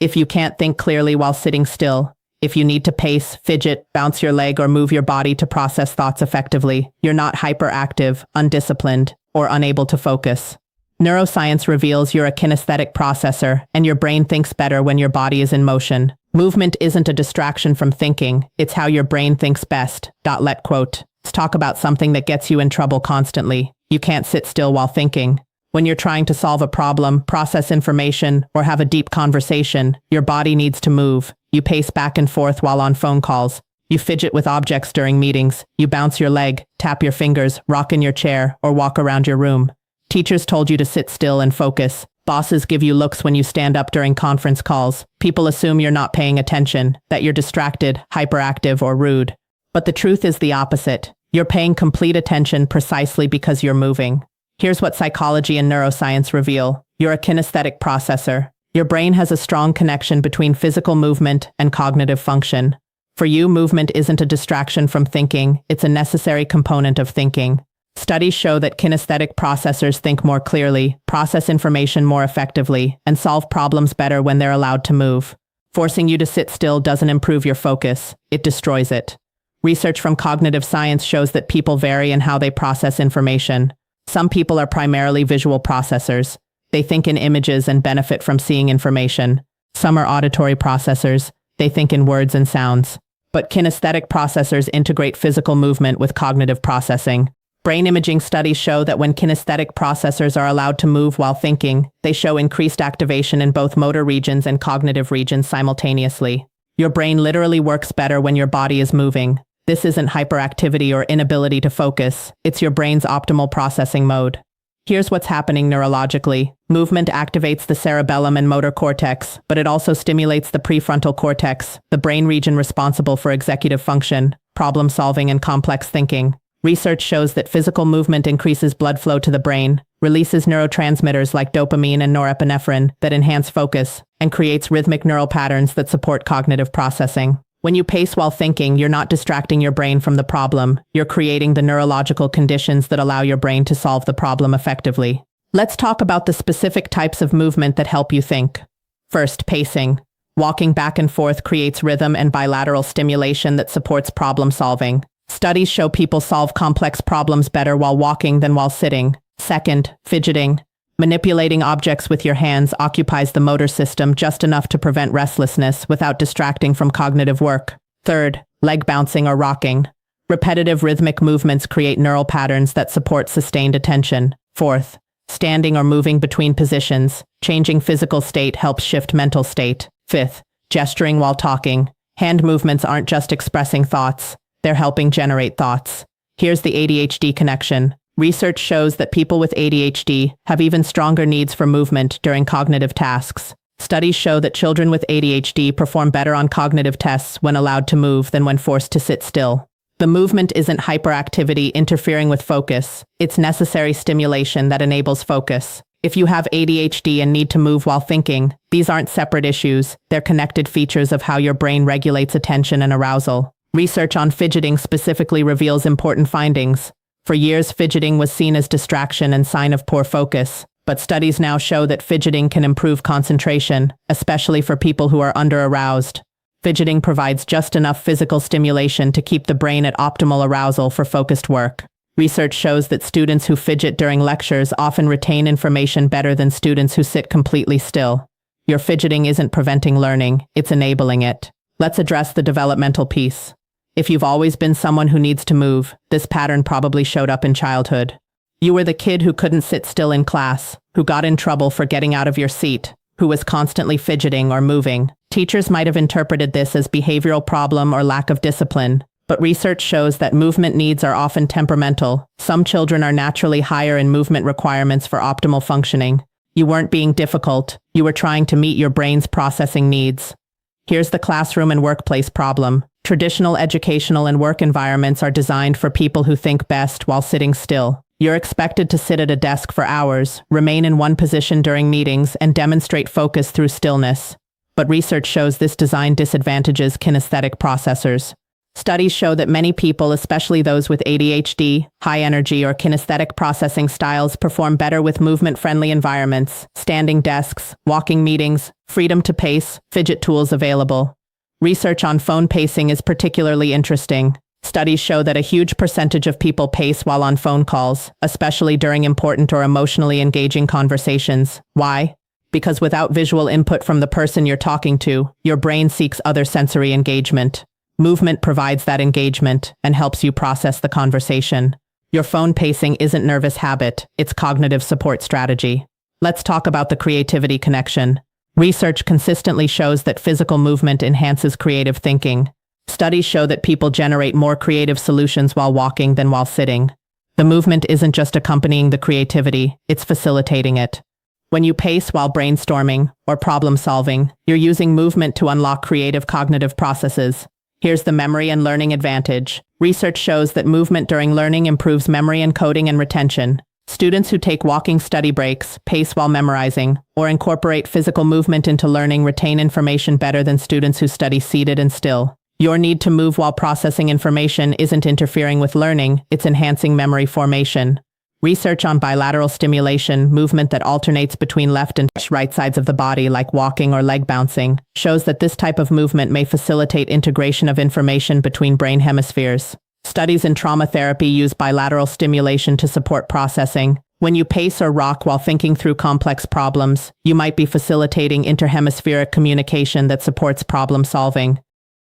If you can't think clearly while sitting still, if you need to pace, fidget, bounce your leg, or move your body to process thoughts effectively, you're not hyperactive, undisciplined, or unable to focus. Neuroscience reveals you're a kinesthetic processor, and your brain thinks better when your body is in motion. Movement isn't a distraction from thinking, it's how your brain thinks best. Let quote. Let's talk about something that gets you in trouble constantly. You can't sit still while thinking. When you're trying to solve a problem, process information, or have a deep conversation, your body needs to move. You pace back and forth while on phone calls. You fidget with objects during meetings. You bounce your leg, tap your fingers, rock in your chair, or walk around your room. Teachers told you to sit still and focus. Bosses give you looks when you stand up during conference calls. People assume you're not paying attention, that you're distracted, hyperactive, or rude. But the truth is the opposite. You're paying complete attention precisely because you're moving. Here's what psychology and neuroscience reveal. You're a kinesthetic processor. Your brain has a strong connection between physical movement and cognitive function. For you, movement isn't a distraction from thinking, it's a necessary component of thinking. Studies show that kinesthetic processors think more clearly, process information more effectively, and solve problems better when they're allowed to move. Forcing you to sit still doesn't improve your focus, it destroys it. Research from cognitive science shows that people vary in how they process information. Some people are primarily visual processors. They think in images and benefit from seeing information. Some are auditory processors. They think in words and sounds. But kinesthetic processors integrate physical movement with cognitive processing. Brain imaging studies show that when kinesthetic processors are allowed to move while thinking, they show increased activation in both motor regions and cognitive regions simultaneously. Your brain literally works better when your body is moving. This isn't hyperactivity or inability to focus. It's your brain's optimal processing mode. Here's what's happening neurologically. Movement activates the cerebellum and motor cortex, but it also stimulates the prefrontal cortex, the brain region responsible for executive function, problem solving, and complex thinking. Research shows that physical movement increases blood flow to the brain, releases neurotransmitters like dopamine and norepinephrine that enhance focus, and creates rhythmic neural patterns that support cognitive processing. When you pace while thinking, you're not distracting your brain from the problem. You're creating the neurological conditions that allow your brain to solve the problem effectively. Let's talk about the specific types of movement that help you think. First, pacing. Walking back and forth creates rhythm and bilateral stimulation that supports problem solving. Studies show people solve complex problems better while walking than while sitting. Second, fidgeting. Manipulating objects with your hands occupies the motor system just enough to prevent restlessness without distracting from cognitive work. Third, leg bouncing or rocking. Repetitive rhythmic movements create neural patterns that support sustained attention. Fourth, standing or moving between positions. Changing physical state helps shift mental state. Fifth, gesturing while talking. Hand movements aren't just expressing thoughts, they're helping generate thoughts. Here's the ADHD connection. Research shows that people with ADHD have even stronger needs for movement during cognitive tasks. Studies show that children with ADHD perform better on cognitive tests when allowed to move than when forced to sit still. The movement isn't hyperactivity interfering with focus. It's necessary stimulation that enables focus. If you have ADHD and need to move while thinking, these aren't separate issues. They're connected features of how your brain regulates attention and arousal. Research on fidgeting specifically reveals important findings. For years, fidgeting was seen as distraction and sign of poor focus, but studies now show that fidgeting can improve concentration, especially for people who are under-aroused. Fidgeting provides just enough physical stimulation to keep the brain at optimal arousal for focused work. Research shows that students who fidget during lectures often retain information better than students who sit completely still. Your fidgeting isn't preventing learning, it's enabling it. Let's address the developmental piece. If you've always been someone who needs to move, this pattern probably showed up in childhood. You were the kid who couldn't sit still in class, who got in trouble for getting out of your seat, who was constantly fidgeting or moving. Teachers might have interpreted this as behavioral problem or lack of discipline, but research shows that movement needs are often temperamental. Some children are naturally higher in movement requirements for optimal functioning. You weren't being difficult, you were trying to meet your brain's processing needs. Here's the classroom and workplace problem. Traditional educational and work environments are designed for people who think best while sitting still. You're expected to sit at a desk for hours, remain in one position during meetings, and demonstrate focus through stillness. But research shows this design disadvantages kinesthetic processors. Studies show that many people, especially those with ADHD, high energy, or kinesthetic processing styles, perform better with movement-friendly environments, standing desks, walking meetings, freedom to pace, fidget tools available. Research on phone pacing is particularly interesting. Studies show that a huge percentage of people pace while on phone calls, especially during important or emotionally engaging conversations. Why? Because without visual input from the person you're talking to, your brain seeks other sensory engagement. Movement provides that engagement and helps you process the conversation. Your phone pacing isn't nervous habit, it's cognitive support strategy. Let's talk about the creativity connection. Research consistently shows that physical movement enhances creative thinking. Studies show that people generate more creative solutions while walking than while sitting. The movement isn't just accompanying the creativity, it's facilitating it. When you pace while brainstorming or problem solving, you're using movement to unlock creative cognitive processes. Here's the memory and learning advantage. Research shows that movement during learning improves memory encoding and retention. Students who take walking study breaks, pace while memorizing, or incorporate physical movement into learning retain information better than students who study seated and still. Your need to move while processing information isn't interfering with learning, it's enhancing memory formation. Research on bilateral stimulation, movement that alternates between left and right sides of the body like walking or leg bouncing, shows that this type of movement may facilitate integration of information between brain hemispheres. Studies in trauma therapy use bilateral stimulation to support processing. When you pace or rock while thinking through complex problems, you might be facilitating interhemispheric communication that supports problem solving.